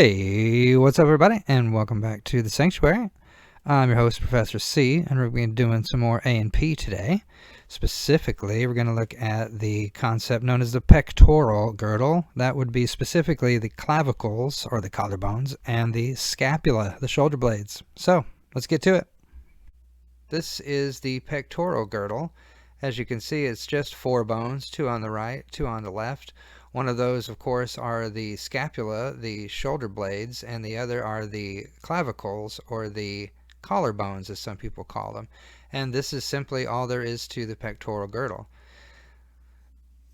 Hey, what's up everybody, and welcome back to the Sanctuary. I'm your host, Professor C, and we're going to be doing some more A&P today. Specifically, we're going to look at the concept known as the pectoral girdle. That would be specifically the clavicles, or the collarbones, and the scapula, the shoulder blades. So, let's get to it. This is the pectoral girdle. As you can see, it's just 4 bones, 2 on the right, 2 on the left. One of those, of course, are the scapula, the shoulder blades, and the other are the clavicles, or the collarbones, as some people call them. And this is simply all there is to the pectoral girdle.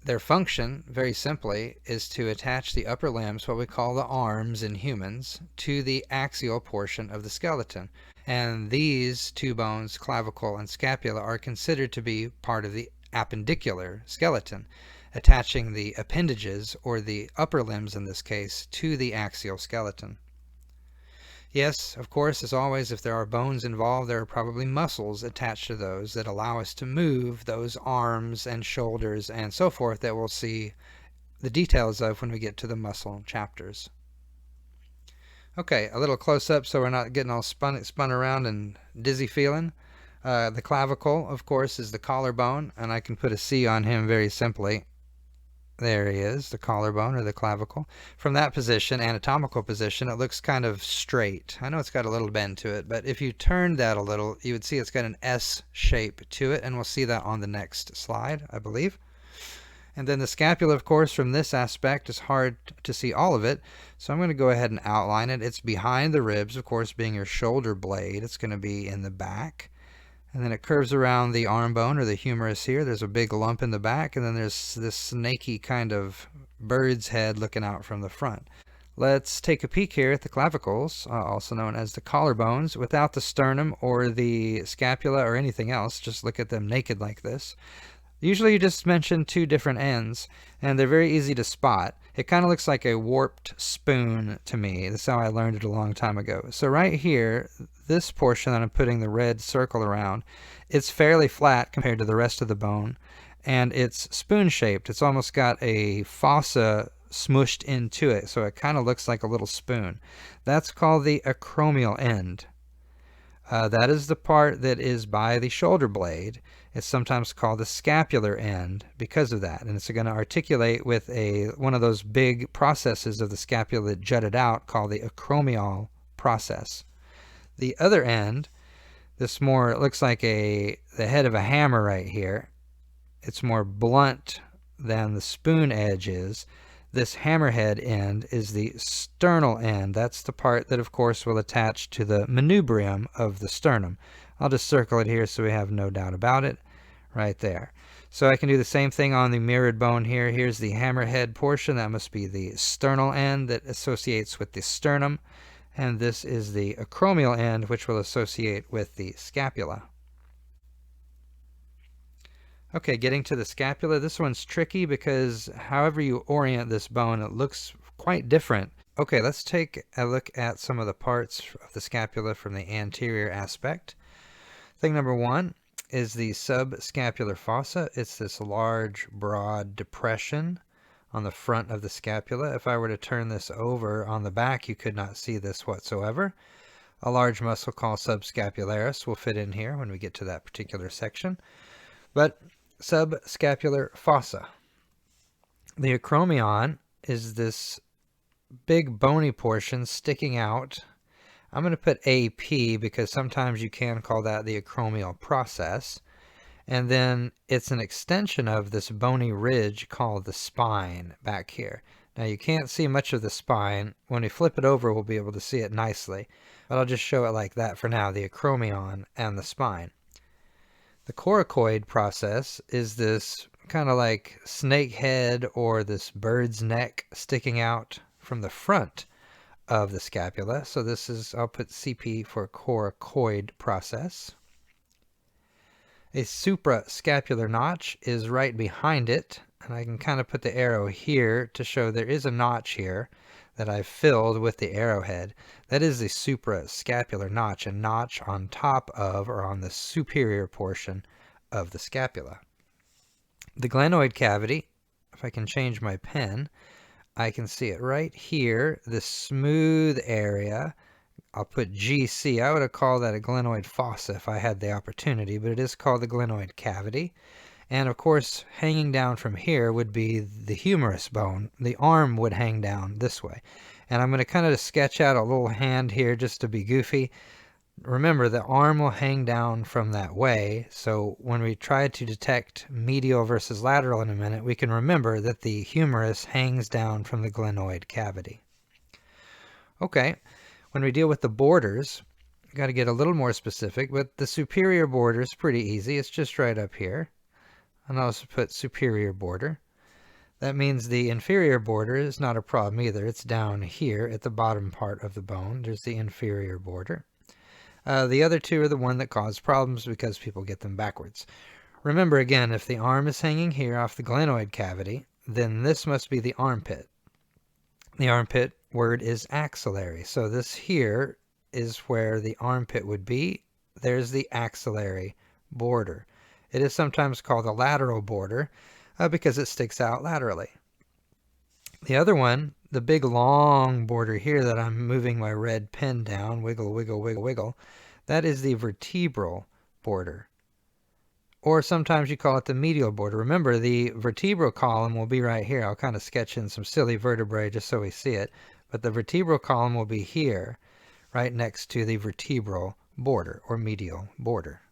Their function, very simply, is to attach the upper limbs, what we call the arms in humans, to the axial portion of the skeleton. And these 2 bones, clavicle and scapula, are considered to be part of the appendicular skeleton, attaching the appendages, or the upper limbs in this case, to the axial skeleton. Yes, of course, as always, if there are bones involved, there are probably muscles attached to those that allow us to move those arms and shoulders and so forth that we'll see the details of when we get to the muscle chapters. Okay, a little close-up so we're not getting all spun around and dizzy feeling. The clavicle, of course, is the collarbone, and I can put a C on him very simply. There he is, the collarbone or the clavicle. From that position, anatomical position, it looks kind of straight. I know it's got a little bend to it, but if you turned that a little, you would see it's got an S shape to it, and we'll see that on the next slide, I believe. And then the scapula, of course, from this aspect, is hard to see all of it, so I'm going to go ahead and outline it. It's behind the ribs, of course, being your shoulder blade. It's going to be in the back. And then it curves around the arm bone, or the humerus here. There's a big lump in the back, and then there's this snaky kind of bird's head looking out from the front. Let's take a peek here at the clavicles, also known as the collarbones, without the sternum or the scapula or anything else. Just look at them naked like this. Usually you just mention 2 different ends, and they're very easy to spot. It kind of looks like a warped spoon to me. That's how I learned it a long time ago. So right here, this portion that I'm putting the red circle around, it's fairly flat compared to the rest of the bone, and it's spoon-shaped. It's almost got a fossa smooshed into it, so it kind of looks like a little spoon. That's called the acromial end. That is the part that is by the shoulder blade. It's sometimes called the scapular end because of that, and it's going to articulate with one of those big processes of the scapula that jutted out called the acromial process. The other end, this more, it looks like the head of a hammer right here. It's more blunt than the spoon edge is. This hammerhead end is the sternal end. That's the part that, of course, will attach to the manubrium of the sternum. I'll just circle it here so we have no doubt about it, right there. So I can do the same thing on the mirrored bone here. Here's the hammerhead portion. That must be the sternal end that associates with the sternum. And this is the acromial end, which will associate with the scapula. Okay, getting to the scapula, this one's tricky because however you orient this bone, it looks quite different. Okay, let's take a look at some of the parts of the scapula from the anterior aspect. Thing number 1 is the subscapular fossa. It's this large, broad depression on the front of the scapula. If I were to turn this over on the back, you could not see this whatsoever. A large muscle called subscapularis will fit in here when we get to that particular section. But subscapular fossa. The acromion is this big bony portion sticking out. I'm going to put AP because sometimes you can call that the acromial process. And then it's an extension of this bony ridge called the spine back here. Now you can't see much of the spine. When we flip it over, we'll be able to see it nicely. But I'll just show it like that for now, the acromion and the spine. The coracoid process is this kind of like snake head or this bird's neck sticking out from the front of the scapula. So this is, I'll put CP for coracoid process. A suprascapular notch is right behind it, and I can kind of put the arrow here to show there is a notch here that I've filled with the arrowhead. That is the suprascapular notch, a notch on top of or on the superior portion of the scapula. The glenoid cavity, if I can change my pen, I can see it right here, this smooth area. I'll put GC. I would have called that a glenoid fossa if I had the opportunity, but it is called the glenoid cavity. And of course, hanging down from here would be the humerus bone. The arm would hang down this way. And I'm going to kind of sketch out a little hand here just to be goofy. Remember, the arm will hang down from that way, so when we try to detect medial versus lateral in a minute, we can remember that the humerus hangs down from the glenoid cavity. Okay, when we deal with the borders, we've got to get a little more specific, but the superior border is pretty easy. It's just right up here. And I'll also put superior border. That means the inferior border is not a problem either. It's down here at the bottom part of the bone. There's the inferior border. The other two are the one that cause problems because people get them backwards. Remember again, if the arm is hanging here off the glenoid cavity, then this must be the armpit. The armpit word is axillary. So this here is where the armpit would be. There's the axillary border. It is sometimes called the lateral border because it sticks out laterally. The other one, the big long border here that I'm moving my red pen down, wiggle, wiggle, wiggle, wiggle, that is the vertebral border. Or sometimes you call it the medial border. Remember, the vertebral column will be right here. I'll kind of sketch in some silly vertebrae just so we see it. But the vertebral column will be here, right next to the vertebral border or medial border.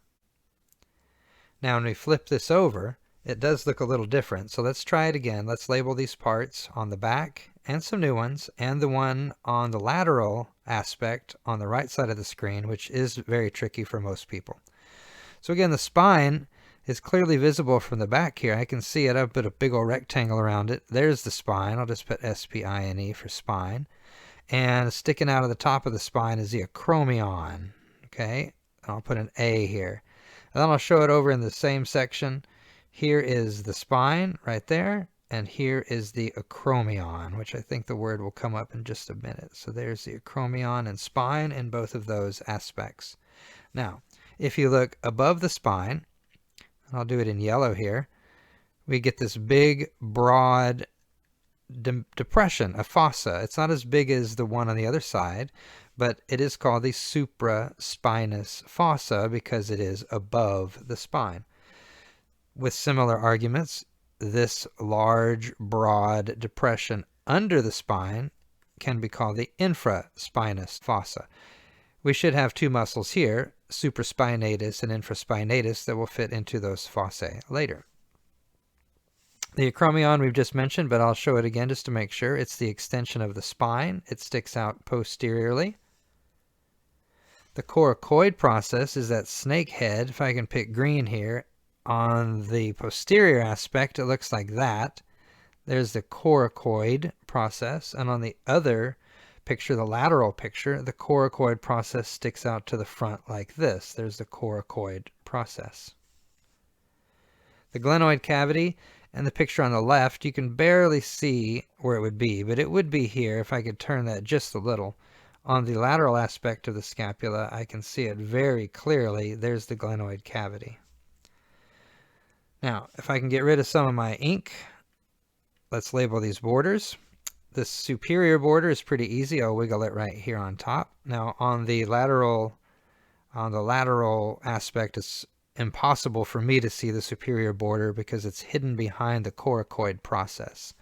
Now, when we flip this over, it does look a little different. So let's try it again. Let's label these parts on the back and some new ones, and the one on the lateral aspect on the right side of the screen, which is very tricky for most people. So again, the spine is clearly visible from the back here. I can see it. I've put a big old rectangle around it. There's the spine. I'll just put S-P-I-N-E for spine. And sticking out of the top of the spine is the acromion. Okay, I'll put an A here. And then I'll show it over in the same section. Here is the spine right there, and here is the acromion, which I think the word will come up in just a minute. So there's the acromion and spine in both of those aspects. Now, if you look above the spine, and I'll do it in yellow here, we get this big, broad depression, a fossa. It's not as big as the one on the other side, but it is called the supraspinous fossa because it is above the spine. With similar arguments, this large, broad depression under the spine can be called the infraspinous fossa. We should have two muscles here, supraspinatus and infraspinatus, that will fit into those fossae later. The acromion we've just mentioned, but I'll show it again just to make sure. It's the extension of the spine. It sticks out posteriorly. The coracoid process is that snake head. If I can pick green here, on the posterior aspect, it looks like that. There's the coracoid process, and on the other picture, the lateral picture, the coracoid process sticks out to the front like this. There's the coracoid process. The glenoid cavity and the picture on the left, you can barely see where it would be, but it would be here if I could turn that just a little. On the lateral aspect of the scapula, I can see it very clearly. There's the glenoid cavity. Now, if I can get rid of some of my ink, let's label these borders. The superior border is pretty easy. I'll wiggle it right here on top. Now, on the lateral aspect, it's impossible for me to see the superior border because it's hidden behind the coracoid process.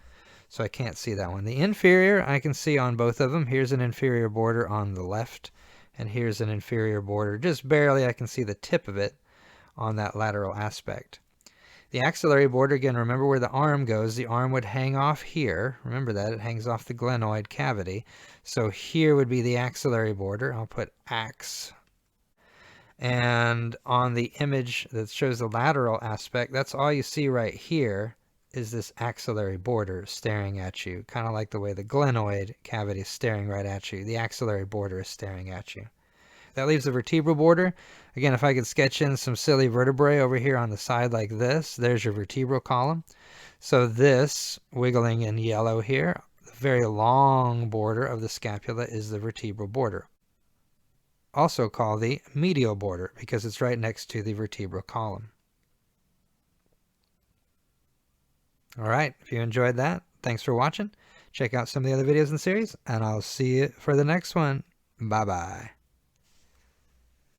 So I can't see that one. The inferior, I can see on both of them. Here's an inferior border on the left, and here's an inferior border. Just barely, I can see the tip of it on that lateral aspect. The axillary border, again, remember where the arm goes. The arm would hang off here. Remember that. It hangs off the glenoid cavity. So here would be the axillary border. I'll put ax. And on the image that shows the lateral aspect, that's all you see right here is this axillary border staring at you. Kind of like the way the glenoid cavity is staring right at you. The axillary border is staring at you. That leaves the vertebral border. Again, if I could sketch in some silly vertebrae over here on the side like this, there's your vertebral column. So this, wiggling in yellow here, the very long border of the scapula is the vertebral border. Also called the medial border because it's right next to the vertebral column. All right, if you enjoyed that, thanks for watching. Check out some of the other videos in the series, and I'll see you for the next one. Bye-bye.